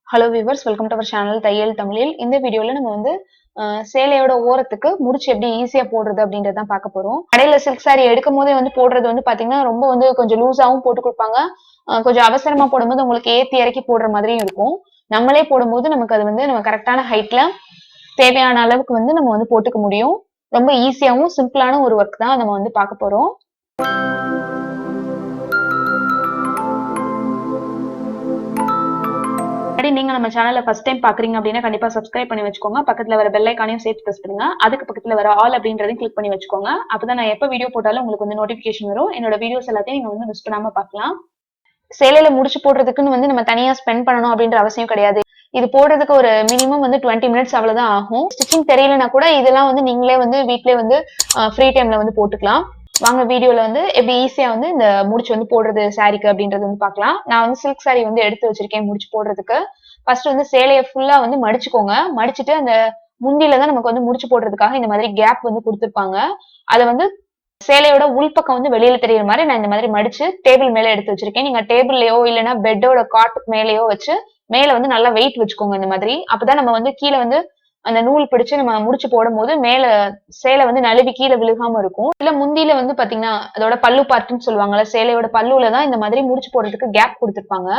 Hello viewers, welcome to our channel Thaiyal Tamilil. இந்த வீடியோல நம்ம வந்து சேலையோட ஓரத்துக்கு முடிச்சு எப்படி ஈஸியா போடுறது அப்படின்றத தான் பார்க்க போறோம். கடையில silk saree எடுக்கும்போதே வந்து போடுறது வந்து பாத்தீங்கன்னா ரொம்ப வந்து கொஞ்சம் லூஸாவும் போட்டு கொடுப்பாங்க. கொஞ்சம் அவசரமா போடும்போது உங்களுக்கு ஏத்தி இறக்கி போடுற மாதிரியும் இருக்கும். நம்மளே போடும்போது நமக்கு அது வந்து நம்ம கரெக்டான ஹைட்ல தேவையான அளவுக்கு வந்து நம்ம வந்து போட்டுக்க முடியும். ரொம்ப ஈஸியாவும் சிம்பிளான ஒரு ஒர்க் தான் நம்ம வந்து பார்க்க போறோம். நீங்க நம்ம சேனலை ஃபர்ஸ்ட் டைம் பாக்குறீங்க அப்படின்னா கண்டிப்பா சப்ஸ்கிரைப் பண்ணி வச்சுக்கோங்க. பக்கத்துல வர பெல் ஐகானையும் சேர்த்து பிரஸ் பண்ணுங்க. அதுக்கு பக்கத்துல வர ஆல் அப்படின்றதையும் கிளிக் பண்ணி வச்சுக்கோங்க. அப்பதான் நான் எப்ப வீடியோ போட்டாலும் உங்களுக்கு வந்து நோட்டிபிகேஷன் வரும். என்னோட வீடியோஸ் எல்லாத்தையும் நீங்க வந்து மிஸ் பண்ணாம பார்க்கலாம். சேலையில முடிச்சு போடுறதுக்குன்னு வந்து நம்ம தனியா ஸ்பெண்ட் பண்ணணும் அப்படின்ற அவசியம் கிடையாது. இது போடுறதுக்கு ஒரு மினிமம் வந்து 20 மினிட்ஸ் அவ்வளவுதான் ஆகும். ஸ்டிச்சிங் தெரியலனா கூட இதெல்லாம் வந்து நீங்களே வந்து வீட்லயே வந்து ஃப்ரீ டைம்ல வந்து போட்டுக்கலாம். வாங்க வீடியோல வந்து எப்படி ஈஸியா வந்து இந்த முடிச்சு வந்து போடுறது சாரிக்கு அப்படின்றது வந்து பார்க்கலாம். நான் வந்து சில்க் சாரி வந்து எடுத்து வச்சிருக்கேன் முடிச்சு போடுறதுக்கு. ஃபர்ஸ்ட் வந்து சேலையை ஃபுல்லா வந்து மடிச்சுக்கோங்க. மடிச்சுட்டு அந்த முந்தில தான் நமக்கு வந்து முடிச்சு போடுறதுக்காக இந்த மாதிரி கேப் வந்து கொடுத்துருப்பாங்க. அதை வந்து சேலையோட உள்பக்கம் வந்து வெளியில தெரியுற மாதிரி நான் இந்த மாதிரி மடிச்சு டேபிள் மேல எடுத்து வச்சிருக்கேன். நீங்க டேபிள்லயோ இல்லைன்னா பெட்டோட காட்டுக்கு மேலேயோ வச்சு மேல வந்து நல்லா வெயிட் வச்சுக்கோங்க இந்த மாதிரி. அப்பதான் நம்ம வந்து கீழே வந்து அந்த நூல் பிடிச்சு நம்ம முடிச்சு போடும் போது மேல சேலை வந்து நழுவி கீழே விழுகாம இருக்கும். இல்ல முந்தியில வந்து பாத்தீங்கன்னா அதோட பல்லு பார்ட்டுன்னு சொல்லுவாங்கல்ல, சேலையோட பல்லுல தான் இந்த மாதிரி முடிச்சு போடுறதுக்கு கேப் கொடுத்துருப்பாங்க.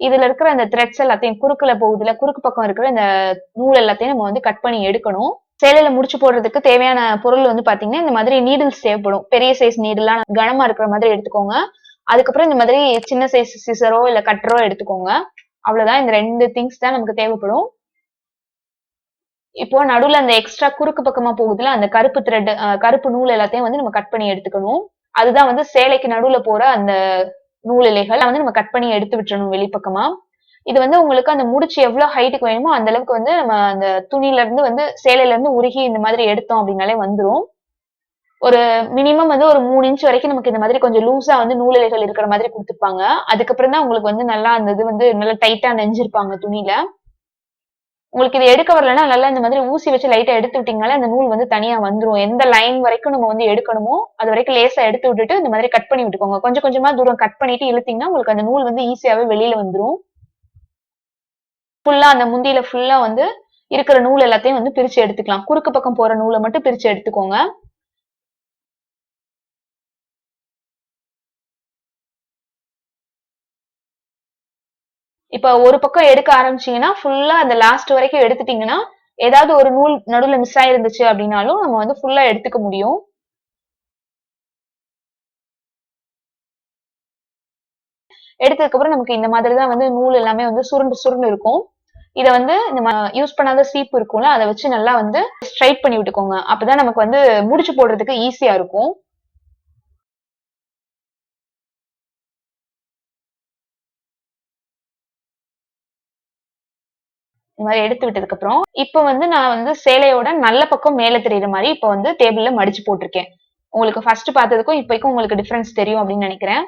இதுல இருக்கிற அந்த த்ரெட்ஸ் எல்லாத்தையும் குறுக்குல போகுதுல, குறுக்கு பக்கம் இருக்கிற இந்த நூல் எல்லாத்தையும் நம்ம வந்து கட் பண்ணி எடுக்கணும். சேலையில முடிச்சு போடுறதுக்கு தேவையான பொருள் வந்து பாத்தீங்கன்னா இந்த மாதிரி நீடில்ஸ் தேவைப்படும். பெரிய சைஸ் நீடில்லாம் கனமா இருக்கிற மாதிரி எடுத்துக்கோங்க. அதுக்கப்புறம் இந்த மாதிரி சின்ன சைஸ் சிசரோ இல்ல கட்டரோ எடுத்துக்கோங்க. அவ்வளவுதான். இந்த 2 திங்ஸ் தான் நமக்கு தேவைப்படும். இப்போ நடுவுல அந்த எக்ஸ்ட்ரா குறுக்கு பக்கமா போகுதுல அந்த கருப்பு த்ரெட் கருப்பு நூல் எல்லாத்தையும் வந்து நம்ம கட் பண்ணி எடுத்துக்கணும். அதுதான் வந்து சேலைக்கு நடுவுல போற அந்த நூல் இலைகள் வந்து நம்ம கட் பண்ணி எடுத்து விட்டுறணும் வெளிப்பக்கமா. இது வந்து உங்களுக்கு அந்த முடிச்சு எவ்வளவு ஹைட்டுக்கு வேணுமோ அந்த அளவுக்கு வந்து நம்ம அந்த துணியில இருந்து வந்து சேலையில இருந்து உருகி இந்த மாதிரி எடுத்தோம் அப்படின்னாலே வந்துரும். ஒரு மினிமம் வந்து ஒரு 3 இன்ச் வரைக்கும் நமக்கு இந்த மாதிரி கொஞ்சம் லூஸா வந்து நூல் இலைகள் இருக்கிற மாதிரி கொடுத்துருப்பாங்க. அதுக்கப்புறம் தான் உங்களுக்கு வந்து நல்லா அந்த இது வந்து நல்லா டைட்டா நெஞ்சிருப்பாங்க துணியில. உங்களுக்கு இது எடுக்க வரலன்னா நல்லா இந்த மாதிரி ஊசி வச்சு லைட்டா எடுத்து விட்டீங்கனாலே அந்த நூல் வந்து தனியா வந்துரும். எந்த லைன் வரைக்கும் நம்ம வந்து எடுக்கணுமோ அது வரைக்கும் லேசா எடுத்து விட்டுட்டு இந்த மாதிரி கட் பண்ணி விட்டுக்கோங்க. கொஞ்சம் கொஞ்சமா தூரம் கட் பண்ணிட்டு இழுத்தீங்கன்னா உங்களுக்கு அந்த நூல் வந்து ஈஸியாவே வெளியில வந்துரும். ஃபுல்லா அந்த முந்தியில ஃபுல்லா வந்து இருக்கிற நூல் எல்லாத்தையும் வந்து பிரிச்சு எடுத்துக்கலாம். குறுக்கு பக்கம் போற நூலை மட்டும் பிரிச்சு எடுத்துக்கோங்க. இப்ப ஒரு பக்கம் எடுக்க ஆரம்பிச்சீங்கன்னா ஃபுல்லா அந்த லாஸ்ட் வரைக்கும் எடுத்துட்டீங்கன்னா ஏதாவது ஒரு நூல் நடுவுல மிஸ் ஆயிருந்துச்சு அப்படின்னாலும் நம்ம வந்து ஃபுல்லா எடுத்துக்க முடியும். எடுத்ததுக்கு அப்புறம் நமக்கு இந்த மாதிரிதான் வந்து நூல் எல்லாமே வந்து சுருண்டு சுருண்டு இருக்கும். இத வந்து நம்ம யூஸ் பண்ணாத சீப்பு இருக்கும்ல, அதை வச்சு நல்லா வந்து ஸ்ட்ரைட் பண்ணி விட்டுக்கோங்க. அப்பதான் நமக்கு வந்து முடிச்சு போடுறதுக்கு ஈஸியா இருக்கும். இந்த மாதிரி எடுத்து விட்டதுக்கு அப்புறம் இப்ப வந்து நான் வந்து சேலையோட நல்ல பக்கம் மேல தெரியுற மாதிரி இப்ப வந்து டேபிள்ல மடிச்சு போட்டிருக்கேன். உங்களுக்கு ஃபர்ஸ்ட் பார்த்ததுக்கும் இப்பக்கும் உங்களுக்கு டிஃபரன்ஸ் தெரியும் அப்படின்னு நினைக்கிறேன்.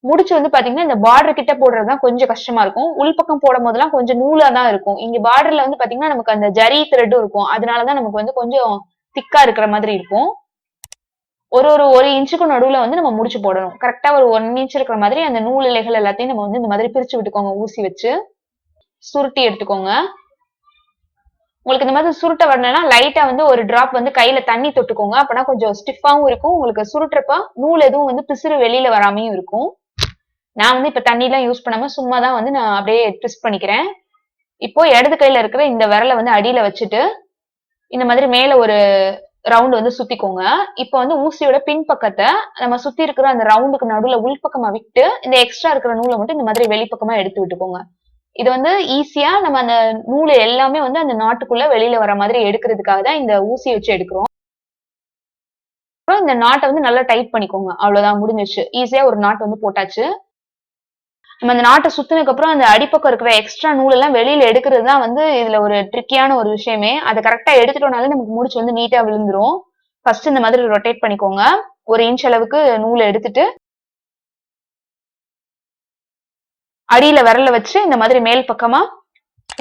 முடிச்சு வந்து பாத்தீங்கன்னா இந்த பார்டர் கிட்ட போடுறதுதான் கொஞ்சம் கஷ்டமா இருக்கும். உள்பக்கம் போடும் போதெல்லாம் கொஞ்சம் நூலா தான் இருக்கும். இங்க பார்டர்ல வந்து பாத்தீங்கன்னா நமக்கு அந்த ஜரி த்ரெட்டும் இருக்கும். அதனாலதான் நமக்கு வந்து கொஞ்சம் திக்கா இருக்கிற மாதிரி இருக்கும். ஒரு இன்ச்சுக்கு நடுவுல வந்து நம்ம முடிச்சு போடணும். கரெக்டா ஒரு 1 இன்ச் இருக்கிற மாதிரி அந்த நூல் இலைகள் எல்லாத்தையும் நம்ம வந்து இந்த மாதிரி பிரிச்சு விட்டுக்கோங்க. ஊசி வச்சு சுருட்டி எடுத்துக்கோங்க. உங்களுக்கு இந்த மாதிரி சுருட்ட வரணும்னா லைட்டா வந்து ஒரு டிராப் வந்து கையில தண்ணி தொட்டுக்கோங்க. அப்பனா கொஞ்சம் ஸ்டிஃபாவும் இருக்கும். உங்களுக்கு சுருட்டுறப்ப நூல் எதுவும் வந்து பிசுறு வெளியில வராமையும் இருக்கும். நான் வந்து இப்ப தண்ணி எல்லாம் யூஸ் பண்ணாம சும்மா தான் வந்து நான் அப்படியே ட்விஸ்ட் பண்ணிக்கிறேன். இப்போ இடது கையில இருக்கிற இந்த விரலை வந்து அடியில வச்சுட்டு இந்த மாதிரி மேல ஒரு ரவுண்ட் வந்து சுத்திக்கோங்க. இப்ப வந்து ஊசியோட பின்பக்கத்தை நம்ம சுத்தி இருக்கிற அந்த ரவுண்டுக்கு நடுவுல உள்பக்கமா விட்டு இந்த எக்ஸ்ட்ரா இருக்கிற நூலை மட்டும் இந்த மாதிரி வெளிப்பக்கமா எடுத்து விட்டுக்கோங்க. இது வந்து ஈஸியா நம்ம அந்த நூல் எல்லாமே வந்து அந்த நாட்டுக்குள்ள வெளியில வர மாதிரி எடுக்கிறதுக்காக தான் இந்த ஊசி வச்சு எடுக்கிறோம். அப்புறம் இந்த நாட்டை வந்து நல்லா டைட் பண்ணிக்கோங்க. அவ்வளவுதான், முடிஞ்சிச்சு. ஈஸியா ஒரு நாட் வந்து போட்டாச்சு. நம்ம அந்த நாட்டை சுத்தினதுக்கு அப்புறம் அந்த அடிப்பக்கம் இருக்கிற எக்ஸ்ட்ரா நூல் எல்லாம் வெளியில எடுக்கிறது தான் வந்து இதுல ஒரு ட்ரிக்கியான ஒரு விஷயமே. அதை கரெக்டா எடுத்துட்டோம்னாலே நமக்கு முடிச்சு வந்து நீட்டா விழுந்துரும். ஃபர்ஸ்ட் இந்த மாதிரி ரொட்டேட் பண்ணிக்கோங்க. 1 இன்ச் அளவுக்கு நூலை எடுத்துட்டு அடியில விரல வச்சு இந்த மாதிரி மேல் பக்கமா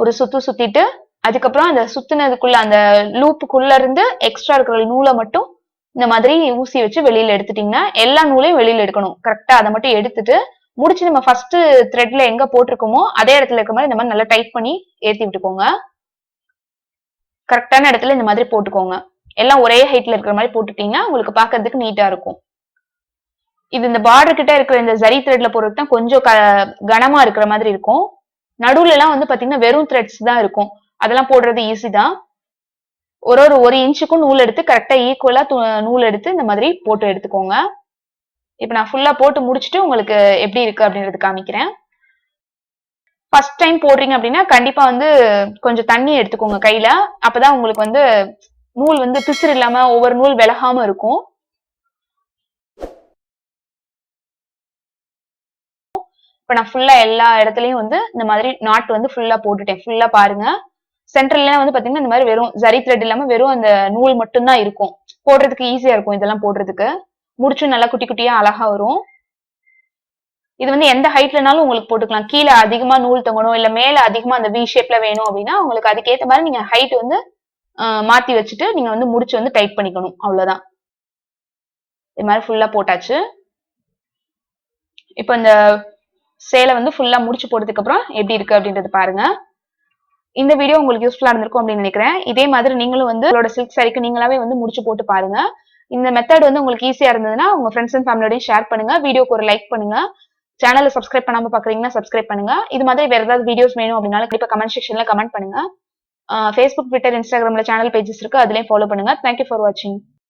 ஒரு சுத்து சுத்திட்டு அதுக்கப்புறம் அந்த சுத்தினதுக்குள்ள அந்த லூப்புக்குள்ள இருந்து எக்ஸ்ட்ரா இருக்கிற நூலை மட்டும் இந்த மாதிரி ஊசி வச்சு வெளியில எடுத்துட்டீங்கன்னா எல்லா நூலையும் வெளியில எடுக்கணும். கரெக்டா அதை மட்டும் எடுத்துட்டு முடிச்சு நம்ம ஃபர்ஸ்ட் த்ரெட்ல எங்க போட்டிருக்கோமோ அதே இடத்துல இருக்க மாதிரி இந்த மாதிரி நல்லா டைட் பண்ணி ஏத்தி விட்டுக்கோங்க. கரெக்டான இடத்துல இந்த மாதிரி போட்டுக்கோங்க. எல்லாம் ஒரே ஹைட்ல இருக்கிற மாதிரி போட்டுட்டீங்கன்னா உங்களுக்கு பாக்குறதுக்கு நீட்டா இருக்கும். இது இந்த பார்டர் கிட்ட இருக்கிற இந்த ஜரி த்ரெட்ல போடுறது தான் கொஞ்சம் கனமா இருக்கிற மாதிரி இருக்கும். நடுவுல எல்லாம் வந்து பாத்தீங்கன்னா வெறும் த்ரெட்ஸ் தான் இருக்கும். அதெல்லாம் போடுறது ஈஸி தான். ஒரு இன்ச்சுக்கும் நூல் எடுத்து கரெக்டா ஈக்குவலா நூல் எடுத்து இந்த மாதிரி போட்டு எடுத்துக்கோங்க. இப்ப நான் ஃபுல்லா போட்டு முடிச்சுட்டு உங்களுக்கு எப்படி இருக்கு அப்படின்றது காமிக்கிறேன். ஃபர்ஸ்ட் டைம் போடுறீங்க அப்படின்னா கண்டிப்பா வந்து கொஞ்சம் தண்ணி எடுத்துக்கோங்க கையில. அப்பதான் உங்களுக்கு வந்து நூல் வந்து பிசுறு இல்லாம ஒவ்வொரு நூல் விலகாம இருக்கும். இப்ப நான் ஃபுல்லா எல்லா இடத்துலயும் வந்து இந்த மாதிரி நாட் வந்து ஃபுல்லா போட்டுட்டேன். ஃபுல்லா பாருங்க. சென்டர்ல வந்து பாத்தீங்கன்னா இந்த மாதிரி வெறும் ஜரி த்ரெட் இல்லாம வெறும் அந்த நூல் மட்டும்தான் இருக்கும். போடுறதுக்கு ஈஸியா இருக்கும் இதெல்லாம் போடுறதுக்கு. முடிச்சும் நல்லா குட்டி குட்டியா அழகா வரும். இது வந்து எந்த ஹைட்லனாலும் உங்களுக்கு போட்டுக்கலாம். கீழே அதிகமா நூல் தொங்கணும் இல்ல மேல அதிகமா அந்த வி ஷேப்ல வேணும் அப்படின்னா உங்களுக்கு அதுக்கேற்ற மாதிரி நீங்க ஹைட் வந்து மாத்தி வச்சுட்டு நீங்க வந்து முடிச்சு வந்து டைட் பண்ணிக்கணும். அவ்வளவுதான். இது மாதிரி ஃபுல்லா போட்டாச்சு. இப்ப இந்த சேலை வந்து ஃபுல்லா முடிச்சு போட்டதுக்கு அப்புறம் எப்படி இருக்கு அப்படின்றது பாருங்க. இந்த வீடியோ உங்களுக்கு யூஸ்ஃபுல்லா இருந்திருக்கும் அப்படின்னு நினைக்கிறேன். இதே மாதிரி நீங்களும் வந்து உங்களோட சில்க் சாரிக்கு நீங்களாவே வந்து முடிச்சு போட்டு பாருங்க. இந்த மெத்தட் வந்து உங்களுக்கு ஈஸியா இருந்ததுன்னா உங்க ஃப்ரெண்ட்ஸ் அண்ட் ஃபேமிலியோடய ஷேர் பண்ணுங்க. வீடியோக்கு ஒரு லைக் பண்ணுங்க. சேனலை சப்ஸ்கிரைப் பண்ணாம பாக்குறீங்கன்னா சப்ஸ்கிரைப் பண்ணுங்க. இது மாதிரி வேற ஏதாவது வீடியோஸ் வேணும் அப்படின்னாலும் கண்டிப்பா கமெண்ட் செக்ஷன்ல கமெண்ட் பண்ணுங்க. Facebook, Twitter, Instagramல சேனல் பேஜஸ் இருக்கு. அதுலயும் ஃபாலோ பண்ணுங்க. தேங்க்யூ ஃபார் வாட்சிங்.